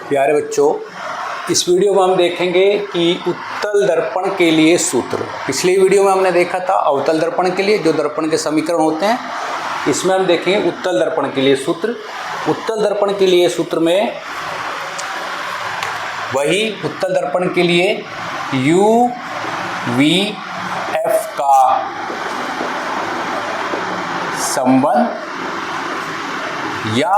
प्यारे बच्चों, इस वीडियो में हम देखेंगे कि उत्तल दर्पण के लिए सूत्र। पिछली वीडियो में हमने देखा था अवतल दर्पण के लिए जो दर्पण के समीकरण होते हैं। इसमें हम देखेंगे उत्तल दर्पण के लिए सूत्र। उत्तल दर्पण के लिए सूत्र में वही उत्तल दर्पण के लिए यू वी एफ का संबंध या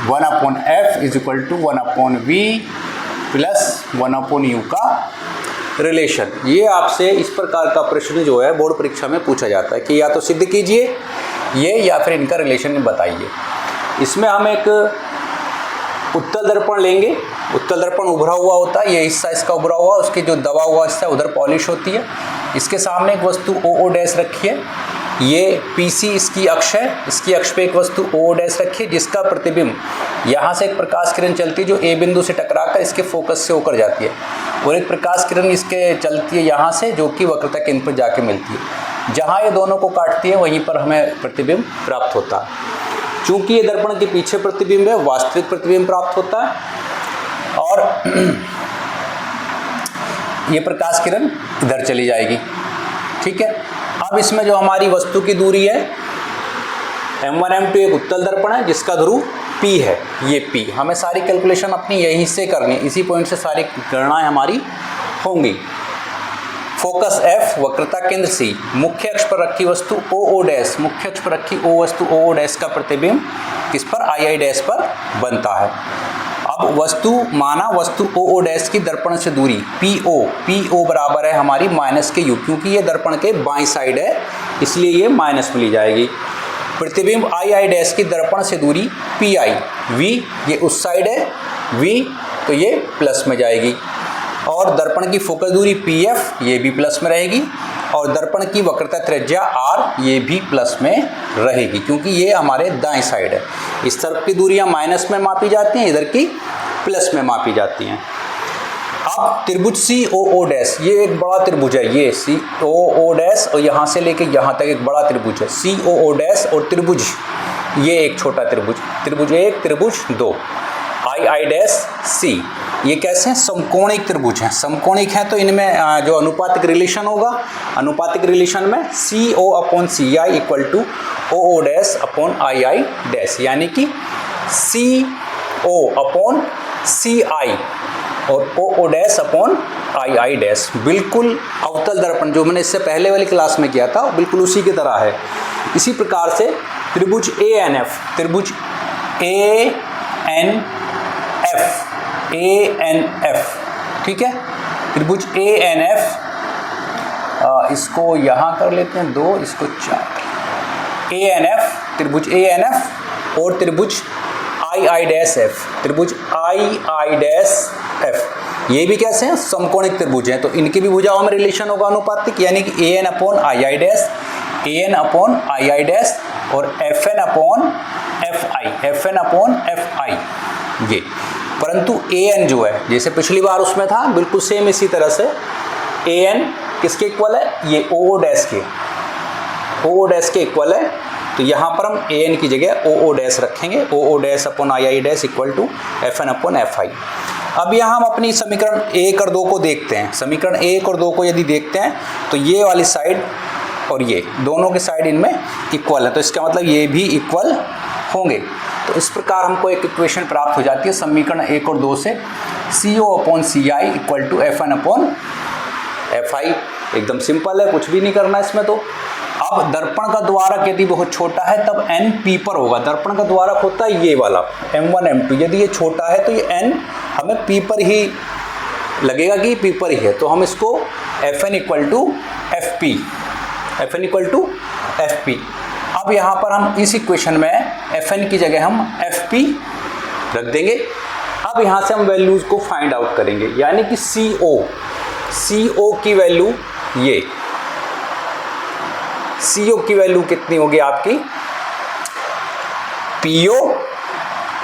1/f is equal to 1/v plus 1/u का रिलेशन। ये आपसे इस प्रकार का प्रश्न जो है बोर्ड परीक्षा में पूछा जाता है कि या तो सिद्ध कीजिए ये या फिर इनका रिलेशन बताइए। इसमें हम एक उत्तल दर्पण लेंगे। उत्तल दर्पण उभरा हुआ होता है, ये हिस्सा इसका उभरा हुआ, उसकी जो दबा हुआ हिस्सा उधर पॉलिश होती है। इसके सामने एक वस्तु ओ डैश रखी है, ये PC इसकी अक्ष है, इसकी अक्ष पे एक वस्तु O डैश रखी है जिसका प्रतिबिंब यहाँ से एक प्रकाश किरण चलती है जो A बिंदु से टकराकर इसके फोकस से होकर जाती है, और एक प्रकाश किरण इसके चलती है यहाँ से जो कि वक्रता केंद्र पर जाके मिलती है। जहाँ ये दोनों को काटती है वहीं पर हमें प्रतिबिंब प्राप्त होता है। चूँकि ये दर्पण के पीछे प्रतिबिंब है, वास्तविक प्रतिबिंब प्राप्त होता है और ये प्रकाश किरण इधर चली जाएगी। ठीक है, अब इसमें जो हमारी वस्तु की दूरी है m1 m2 एक उत्तल दर्पण है जिसका ध्रुव P है, ये P। हमें सारी कैलकुलेशन अपनी यहीं से करनी है, इसी पॉइंट से सारी गणनाएं हमारी होंगी। फोकस F, वक्रता केंद्र C, मुख्य अक्ष पर रखी वस्तु O डैश, मुख्य अक्ष पर रखी O वस्तु O डैश का प्रतिबिंब किस पर I डैश पर बनता है। अब वस्तु माना वस्तु O डैश की दर्पण से दूरी PO बराबर है हमारी माइनस के U, क्योंकि ये दर्पण के बाईं साइड है इसलिए ये माइनस में ली जाएगी। प्रतिबिंब I डैश की दर्पण से दूरी PI, V ये उस साइड है, V तो ये प्लस में जाएगी, और दर्पण की फोकस दूरी PF ये भी प्लस में रहेगी, और दर्पण की वक्रता त्रिज्या R ये भी प्लस में रहेगी क्योंकि ये हमारे दाएं साइड है। इस तरफ की दूरियां माइनस में मापी जाती हैं, इधर की प्लस में मापी जाती हैं। अब त्रिभुज COO डैश, ये एक बड़ा त्रिभुज है, ये COO डैश और यहाँ से लेके यहाँ तक एक बड़ा त्रिभुज है COO डैश, और त्रिभुज ये एक छोटा त्रिभुज, त्रिभुज 1 त्रिभुज 2 I डैश C। ये कैसे हैं? समकोणिक त्रिभुज हैं। समकोणिक हैं तो इनमें जो अनुपातिक रिलेशन होगा, अनुपातिक रिलेशन में CO/CI equal to OO dash upon II dash, यानी कि CO/CI और OO dash upon II dash. बिल्कुल अवतल दर्पण जो मैंने इससे पहले वाली क्लास में किया था बिल्कुल उसी की तरह है। इसी प्रकार से त्रिभुज ANF, त्रिभुज ANF, ठीक है, त्रिभुज ANF, इसको यहाँ कर लेते हैं 2, इसको 4, ANF, त्रिभुज ANF और त्रिभुज II डैश F, त्रिभुज II डैश F, ये भी कैसे हैं? समकोणिक त्रिभुज हैं, तो इनकी भी भुजाओं में रिलेशन होगा अनुपातिक, यानी कि AN/II डैश, AN/II डैश और FN/FI ये। परंतु AN जो है जैसे पिछली बार उसमें था बिल्कुल सेम इसी तरह से AN किसके इक्वल है? ये OO डैश के इक्वल है, तो यहाँ पर हम AN की जगह OO डैश रखेंगे, OO dash upon II dash equal to FN/FI। अब यहाँ हम अपनी समीकरण 1 और 2 को देखते हैं। समीकरण 1 और 2 को यदि देखते हैं तो ये वाली साइड और ये दोनों के साइड इनमें इक्वल है, तो इसका मतलब ये भी इक्वल होंगे। तो इस प्रकार हमको एक इक्वेशन प्राप्त हो जाती है समीकरण 1 और 2 से, CO/CI इक्वल टू FN/FI। एकदम सिंपल है, कुछ भी नहीं करना इसमें। तो अब दर्पण का द्वारक यदि बहुत छोटा है तब N P पर होगा। दर्पण का द्वारक होता है ये वाला M1 M2, यदि ये छोटा है तो ये N हमें P पर ही लगेगा कि P पर ही है, तो हम इसको FN इक्वल टू FP। अब यहाँ पर हम इस इक्वेशन में FN की जगह हम FP रख देंगे। अब यहाँ से हम वैल्यूज को फाइंड आउट करेंगे, यानी कि CO की वैल्यू, ये CO की वैल्यू कितनी होगी आपकी? PO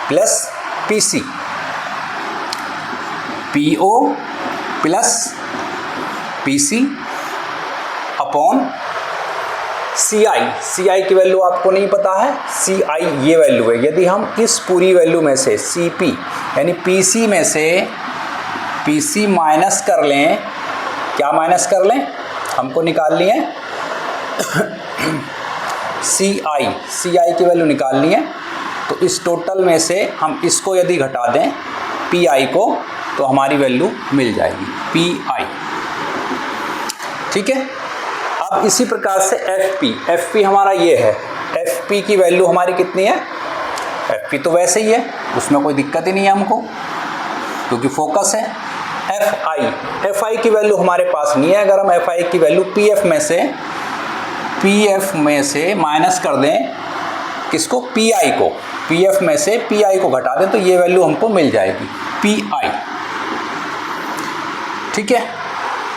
plus PC, PO plus PC upon C I की वैल्यू आपको नहीं पता है, सी आई ये वैल्यू है। यदि हम इस पूरी वैल्यू में से सी पी यानी पी सी में से पी सी माइनस कर लें, क्या माइनस कर लें, हमको निकालनी है सी आई की वैल्यू निकालनी है। तो इस टोटल में से हम इसको यदि घटा दें पी आई को तो हमारी वैल्यू मिल जाएगी पी आई। ठीक है। अब इसी प्रकार से एफ पी हमारा ये है, एफ पी की वैल्यू हमारी कितनी है, एफ पी तो वैसे ही है, उसमें कोई दिक्कत ही नहीं है हमको क्योंकि फोकस है। एफ आई की वैल्यू हमारे पास नहीं है। अगर हम एफ आई की वैल्यू पी एफ में से माइनस कर दें किसको, पी आई को, पी एफ में से पी आई को घटा दें तो ये वैल्यू हमको मिल जाएगी पी आई। ठीक है।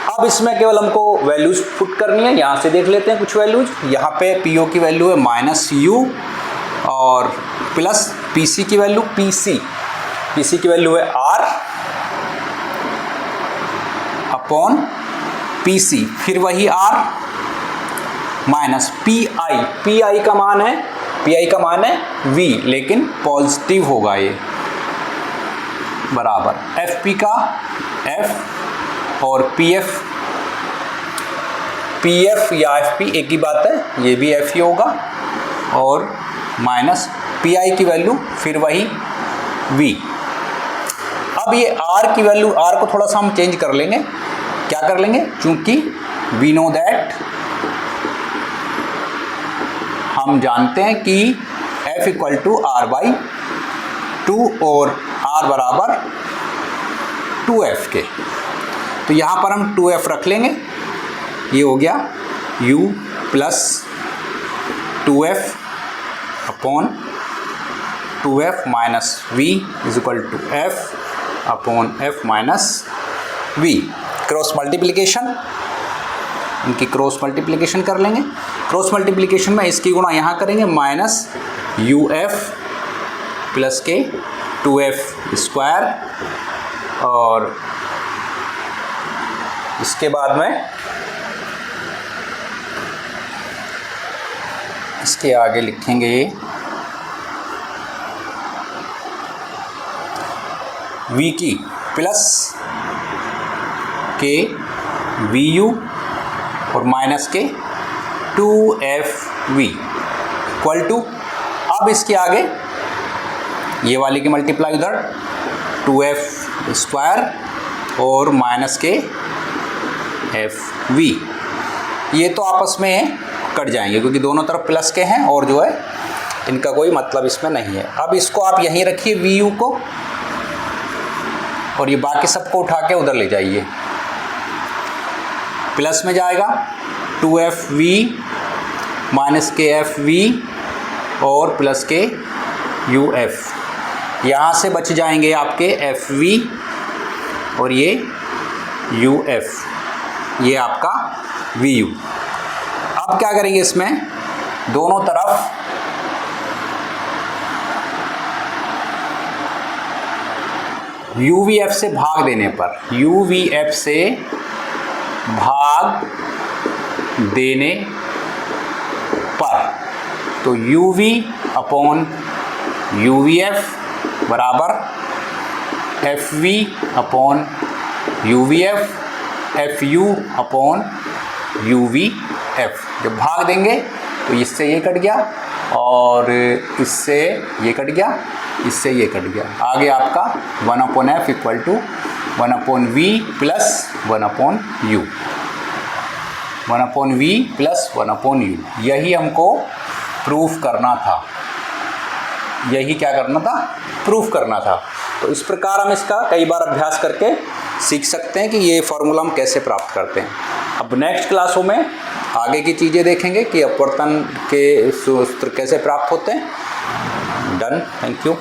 अब इसमें केवल हमको वैल्यूज पुट करनी है। यहाँ से देख लेते हैं कुछ वैल्यूज। यहाँ पे पी ओ की वैल्यू है माइनस यू और प्लस पी सी की वैल्यू पी सी की वैल्यू है आर अपॉन पी सी, फिर वही आर माइनस पी आई का मान है वी, लेकिन पॉजिटिव होगा ये, बराबर एफ पी का एफ और पी एफ या एफ पी एक ही बात है, ये भी एफ ही होगा, और माइनस पी आई की वैल्यू फिर वही वी। अब ये आर की वैल्यू, आर को थोड़ा सा हम चेंज कर लेंगे, क्या कर लेंगे, चूंकि वी नो दैट, हम जानते हैं कि F equal to R by 2 और R बराबर 2F के, तो यहाँ पर हम 2F रख लेंगे। ये हो गया U plus 2F upon 2F minus V is equal to F upon F minus V। Cross multiplication, इनकी क्रॉस मल्टीप्लिकेशन कर लेंगे। क्रॉस मल्टीप्लिकेशन में इसकी गुणा यहाँ करेंगे, माइनस यू एफ प्लस के 2F स्क्वायर, और इसके बाद में इसके आगे लिखेंगे V की प्लस के वी यू और माइनस के 2FV इक्वल टू, अब इसके आगे ये वाली की मल्टीप्लाई उधर 2F स्क्वायर और माइनस के FV, ये तो आपस में कट जाएंगे क्योंकि दोनों तरफ प्लस के हैं और जो है इनका कोई मतलब इसमें नहीं है। अब इसको आप यहीं रखिए VU को, और ये बाकी सबको उठा के उधर ले जाइए, प्लस में जाएगा 2FV माइनस के FV और प्लस के UF, यहाँ से बच जाएंगे आपके FV और ये UF, ये आपका VU। अब क्या करेंगे, इसमें दोनों तरफ UVF से भाग देने पर, UVF से भाग देने पर, तो UV अपॉन UVF बराबर FV upon UVF, FU upon UVF। जब भाग देंगे तो इससे ये कट गया और इससे ये कट गया, इससे ये कट गया, आगे आपका 1/F equal to 1/V plus 1/U, 1/V plus 1/U। यही हमको प्रूफ करना था, यही क्या करना था, प्रूफ करना था। तो इस प्रकार हम इसका कई बार अभ्यास करके सीख सकते हैं कि ये फॉर्मूला हम कैसे प्राप्त करते हैं। अब नेक्स्ट क्लासों में आगे की चीज़ें देखेंगे कि अपवर्तन के सूत्र कैसे प्राप्त होते हैं। Done, thank you.